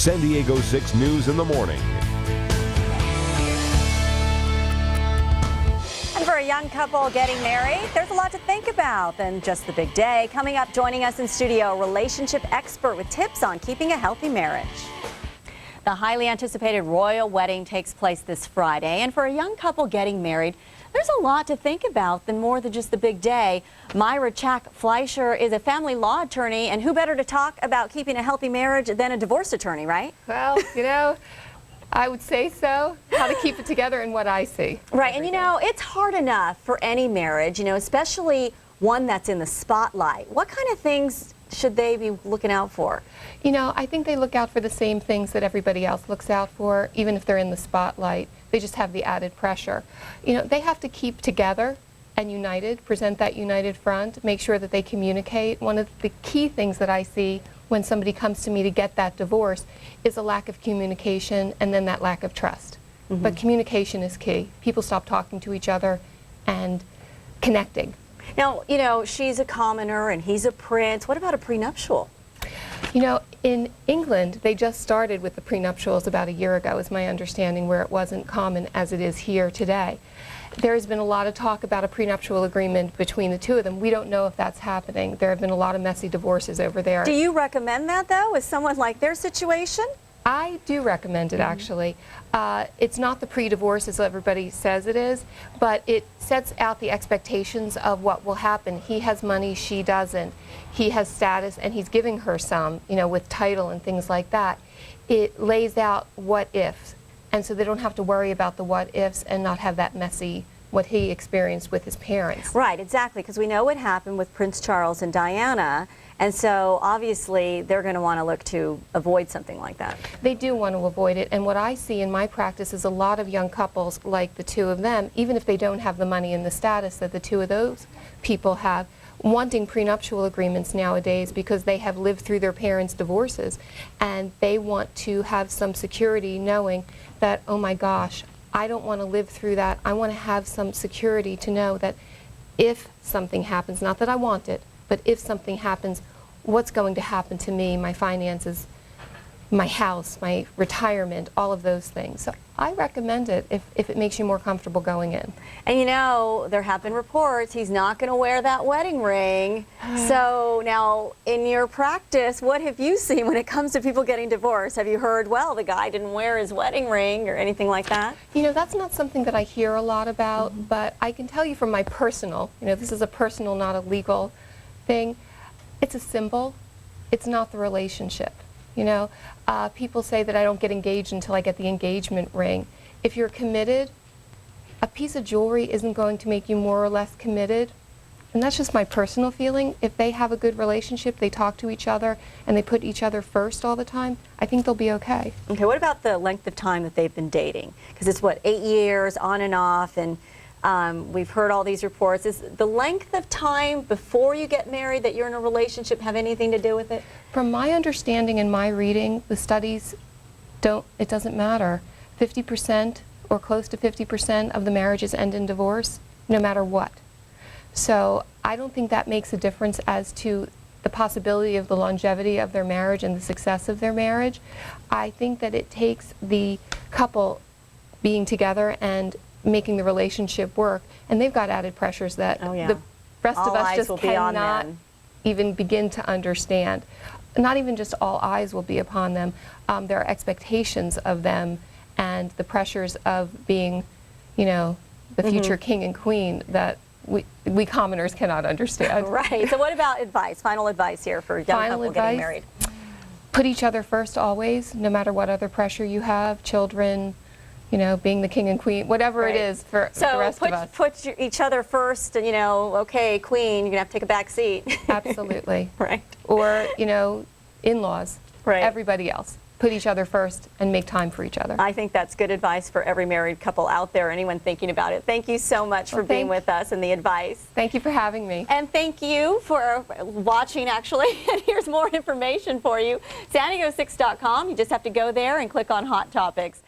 San Diego 6 News in the Morning. And for a young couple getting married, there's a lot to think about than just the big day. Coming up, joining us in studio, a relationship expert with tips on keeping a healthy marriage. The highly anticipated royal wedding takes place this Friday, and for a young couple getting married, there's a lot to think about than more than just the big day. Myra Fleischer is a family law attorney, and who better to talk about keeping a healthy marriage than a divorce attorney, right? Well, you know, I would say so. How to keep it together and what I see. Right, and you know, it's hard enough for any marriage, you know, especially one that's in the spotlight. What kind of things should they be looking out for? You know, I think they look out for the same things that everybody else looks out for, even if they're in the spotlight. They just have the added pressure. You know, they have to keep together and united, present that united front, make sure that they communicate. One of the key things that I see when somebody comes to me to get that divorce is a lack of communication and then that lack of trust. But communication is key. People stop talking to each other and connecting. Now, you know, she's a commoner and he's a prince. What about a prenuptial? You know, in England, they just started with the prenuptials about a year ago, is my understanding, where it wasn't common as it is here today. There has been a lot of talk about a prenuptial agreement between the two of them. We don't know if that's happening. There have been a lot of messy divorces over there. Do you recommend that, though, with someone like their situation? I do recommend it, actually. It's not the pre-divorce as everybody says it is, but it sets out the expectations of what will happen. He has money, she doesn't. He has status, and he's giving her some, you know, with title and things like that. It lays out what ifs, and so they don't have to worry about the what ifs and not have that messy, what he experienced with his parents. Right, exactly, because we know what happened with Prince Charles and Diana. And so, obviously, they're going to want to look to avoid something like that. They do want to avoid it, and what I see in my practice is a lot of young couples, like the two of them, even if they don't have the money and the status that the two of those people have, wanting prenuptial agreements nowadays because they have lived through their parents' divorces, and they want to have some security knowing that, oh my gosh, I don't want to live through that. I want to have some security to know that if something happens, not that I want it, but if something happens, what's going to happen to me, my finances, my house, my retirement, all of those things. So I recommend it if it makes you more comfortable going in. And you know, there have been reports he's not going to wear that wedding ring. So now, in your practice, what have you seen when it comes to people getting divorced? Have you heard, well, the guy didn't wear his wedding ring or anything like that? You know, that's not something that I hear a lot about, but I can tell you from my personal, you know, this is a personal, not a legal thing. It's a symbol. It's not the relationship. You know, people say that I don't get engaged until I get the engagement ring. If you're committed, a piece of jewelry isn't going to make you more or less committed. And that's just my personal feeling. If they have a good relationship, they talk to each other, and they put each other first all the time, I think they'll be okay. Okay, what about the length of time that they've been dating? Because it's, what, 8 years, on and off, and we've heard all these reports. Is the length of time before you get married that you're in a relationship have anything to do with it? From my understanding and my reading, the studies it doesn't matter. 50% or close to 50% of the marriages end in divorce, no matter what. So I don't think that makes a difference as to the possibility of the longevity of their marriage and the success of their marriage. I think that it takes the couple being together and making the relationship work, and they've got added pressures that the rest of us just cannot even begin to understand. Not even just all eyes will be upon them. There are expectations of them and the pressures of being, you know, the future king and queen that we commoners cannot understand. Right. So what about advice, final advice here for a young couple getting married? Put each other first always, no matter what other pressure you have, children, you know, being the king and queen, whatever it is for the rest of us. So put each other first, and, you know, okay, queen, you're going to have to take a back seat. Absolutely. Right. Or, you know, in-laws, right. Everybody else. Put each other first and make time for each other. I think that's good advice for every married couple out there, anyone thinking about it. Thank you so much for being with us and the advice. Thank you for having me. And thank you for watching, actually. And here's more information for you. SanDiego6.com. You just have to go there and click on Hot Topics.